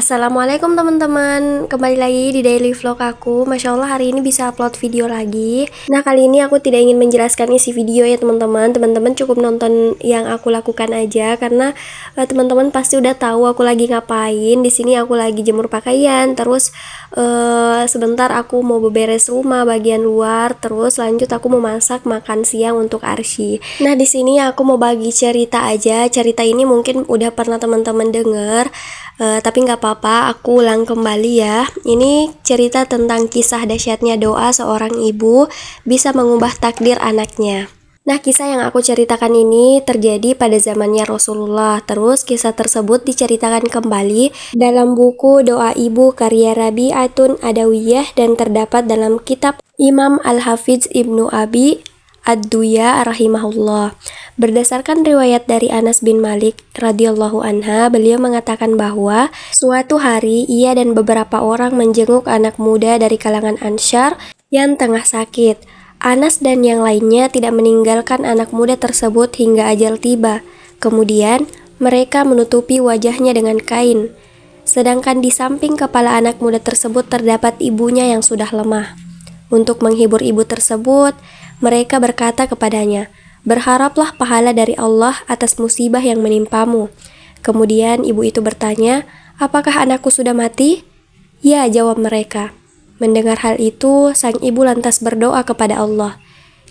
Assalamualaikum teman-teman, kembali lagi di daily vlog aku. Masya Allah hari ini bisa upload video lagi. Nah kali ini aku tidak ingin menjelaskan isi video ya teman-teman. Teman-teman cukup nonton yang aku lakukan aja karena teman-teman pasti udah tahu aku lagi ngapain. Di sini aku lagi jemur pakaian, terus sebentar aku mau beberes rumah bagian luar, terus lanjut aku mau masak makan siang untuk Arsy. Nah di sini aku mau bagi cerita aja. Cerita ini mungkin udah pernah teman-teman dengar. Tapi nggak apa-apa, aku ulang kembali ya. Ini cerita tentang kisah dahsyatnya doa seorang ibu bisa mengubah takdir anaknya. Nah, kisah yang aku ceritakan ini terjadi pada zamannya Rasulullah. Terus kisah tersebut diceritakan kembali dalam buku Doa Ibu karya Rabi'atun Adawiyah dan terdapat dalam kitab Imam Al-Hafidz Ibnu Abi Ad-Duya rahimahullah. Berdasarkan riwayat dari Anas bin Malik radhiyallahu anha, beliau mengatakan bahwa suatu hari ia dan beberapa orang menjenguk anak muda dari kalangan Ansyar yang tengah sakit. Anas dan yang lainnya tidak meninggalkan anak muda tersebut hingga ajal tiba. Kemudian mereka menutupi wajahnya dengan kain. Sedangkan di samping kepala anak muda tersebut terdapat ibunya yang sudah lemah. Untuk menghibur ibu tersebut, mereka berkata kepadanya, "Berharaplah pahala dari Allah atas musibah yang menimpamu." Kemudian ibu itu bertanya, "Apakah anakku sudah mati?" "Ya," jawab mereka. Mendengar hal itu, sang ibu lantas berdoa kepada Allah,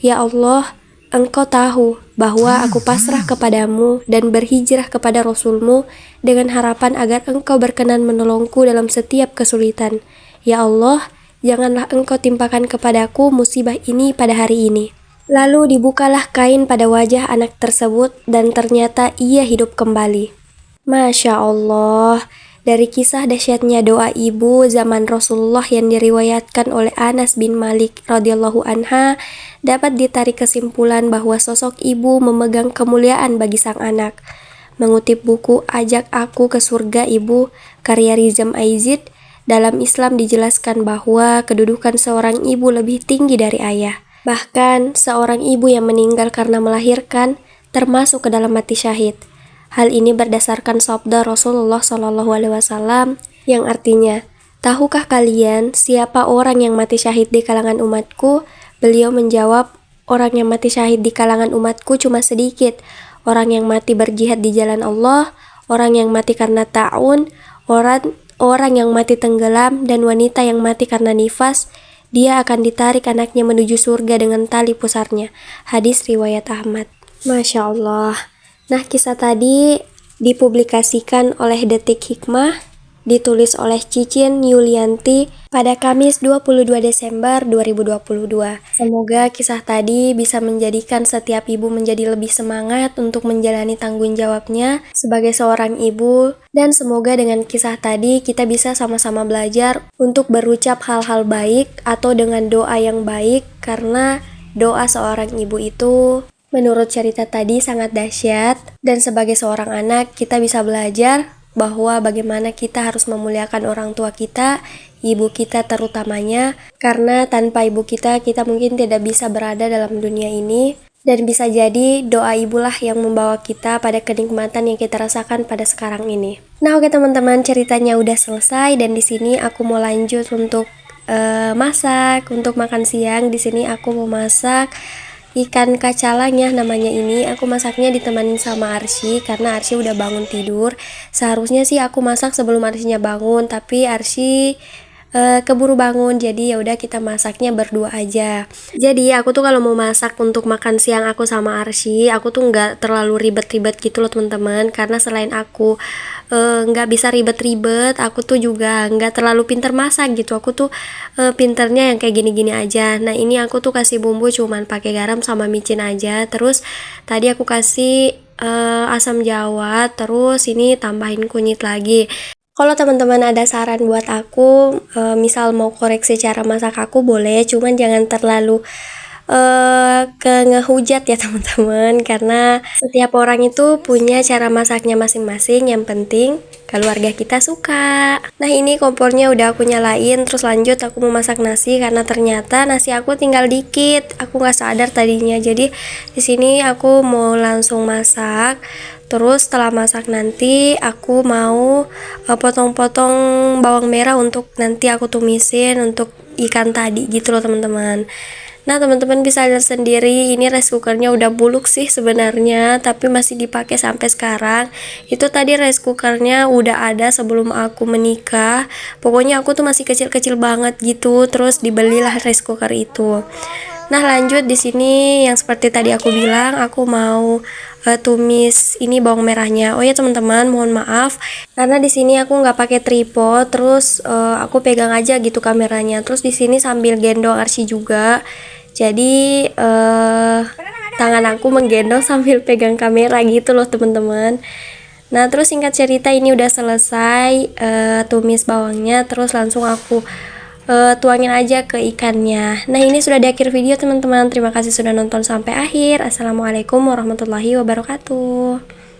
"Ya Allah, Engkau tahu bahwa aku pasrah kepadamu dan berhijrah kepada Rasulmu dengan harapan agar Engkau berkenan menolongku dalam setiap kesulitan. Ya Allah, janganlah Engkau timpakan kepadaku musibah ini pada hari ini." Lalu dibukalah kain pada wajah anak tersebut dan ternyata ia hidup kembali. Masya Allah, dari kisah dahsyatnya doa ibu zaman Rasulullah yang diriwayatkan oleh Anas bin Malik radhiyallahu anha, dapat ditarik kesimpulan bahwa sosok ibu memegang kemuliaan bagi sang anak. Mengutip buku Ajak Aku ke Surga Ibu karya Rizam Aizid, dalam Islam dijelaskan bahwa kedudukan seorang ibu lebih tinggi dari ayah. Bahkan, seorang ibu yang meninggal karena melahirkan termasuk ke dalam mati syahid. Hal ini berdasarkan sabda Rasulullah SAW yang artinya, "Tahukah kalian siapa orang yang mati syahid di kalangan umatku?" Beliau menjawab, "Orang yang mati syahid di kalangan umatku cuma sedikit. Orang yang mati berjihad di jalan Allah, orang yang mati karena ta'un, orang yang mati tenggelam, dan wanita yang mati karena nifas. Dia akan ditarik anaknya menuju surga dengan tali pusarnya." Hadis riwayat Ahmad. Masya Allah. Nah, kisah tadi dipublikasikan oleh Detik Hikmah, ditulis oleh Cicin Yulianti pada Kamis 22 Desember 2022. Semoga kisah tadi bisa menjadikan setiap ibu menjadi lebih semangat untuk menjalani tanggung jawabnya sebagai seorang ibu, dan semoga dengan kisah tadi kita bisa sama-sama belajar untuk berucap hal-hal baik atau dengan doa yang baik, karena doa seorang ibu itu menurut cerita tadi sangat dahsyat, dan sebagai seorang anak kita bisa belajar bahwa bagaimana kita harus memuliakan orang tua kita, ibu kita terutamanya, karena tanpa ibu kita mungkin tidak bisa berada dalam dunia ini, dan bisa jadi doa ibulah yang membawa kita pada kenikmatan yang kita rasakan pada sekarang ini. Nah, oke teman-teman, ceritanya udah selesai dan di sini aku mau lanjut untuk masak untuk makan siang. Di sini aku mau masak ikan kacalang ya namanya ini. Aku masaknya ditemanin sama Arsy karena Arsy udah bangun tidur. Seharusnya sih aku masak sebelum Arsy-nya bangun, tapi Arsy keburu bangun, jadi ya udah kita masaknya berdua aja. Jadi aku tuh kalau mau masak untuk makan siang aku sama Arsy, aku tuh nggak terlalu ribet-ribet gitu loh teman-teman, karena selain aku nggak bisa ribet-ribet, aku tuh juga nggak terlalu pinter masak gitu. Aku tuh pinternya yang kayak gini-gini aja. Nah ini aku tuh kasih bumbu cuman pakai garam sama micin aja. Terus tadi aku kasih asam jawa, terus ini tambahin kunyit lagi. Kalau teman-teman ada saran buat aku, misal mau koreksi cara masak aku boleh, cuman jangan terlalu ngehujat ya teman-teman, karena setiap orang itu punya cara masaknya masing-masing. Yang penting keluarga kita suka. Nah ini kompornya udah aku nyalain, terus lanjut aku mau masak nasi karena ternyata nasi aku tinggal dikit. Aku nggak sadar tadinya, jadi di sini aku mau langsung masak. Terus setelah masak nanti aku mau potong-potong bawang merah untuk nanti aku tumisin untuk ikan tadi gitu loh teman-teman. Nah teman-teman bisa lihat sendiri ini rice cookernya udah buluk sih sebenarnya, tapi masih dipakai sampai sekarang. Itu tadi rice cookernya udah ada sebelum aku menikah. Pokoknya aku tuh masih kecil-kecil banget gitu, terus dibelilah rice cooker itu. Nah lanjut di sini yang seperti tadi aku bilang, aku mau tumis ini bawang merahnya. Oh ya teman-teman, mohon maaf karena di sini aku nggak pakai tripod, terus aku pegang aja gitu kameranya. Terus di sini sambil gendong Arsy juga. Jadi tangan aku menggendong sambil pegang kamera gitu loh teman-teman. Nah terus singkat cerita ini udah selesai tumis bawangnya, terus langsung aku tuangin aja ke ikannya. Nah ini sudah di akhir video teman-teman. Terima kasih sudah nonton sampai akhir. Assalamualaikum warahmatullahi wabarakatuh.